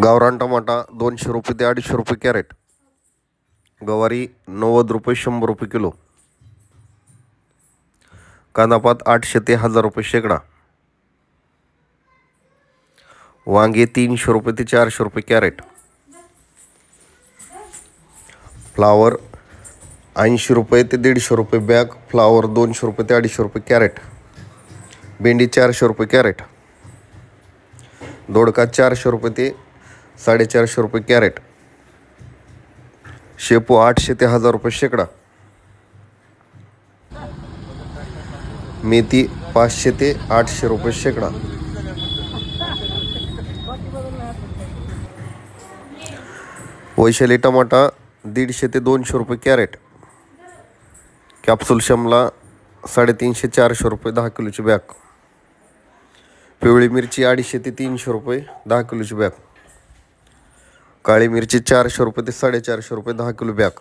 गावरान टमाटा 200 रुपये ते 250 रुपये कॅरेट. गवारी 90 रुपये 100 रुपये किलो. कांदापात 800 ते 1000 रुपये शेकडा. वांगे 300 रुपये ते 400 रुपये कॅरेट. फ्लावर 80 रुपये ते 150 रुपये बॅग. फ्लावर 200 रुपये ते 250 रुपये कॅरेट. भेंडी 400 रुपये कॅरेट. दोडका 400 रुपये ते 450 रुपये कॅरेट. शेपू 800 ते 1000 रुपये शेकडा. मेथी 500 ते 800 रुपये शेकडा. वैशाली टमाटा 150 ते 200 रुपये कॅरेट. कॅप्सूल शिमला 350 400 रुपये 10 किलोची बॅग. पिवळी मिरची 250 ते 300 रुपये 10 किलोची बॅग. काळी मिरची 400 रुपये ते 450 रुपये 10 किलो बॅग.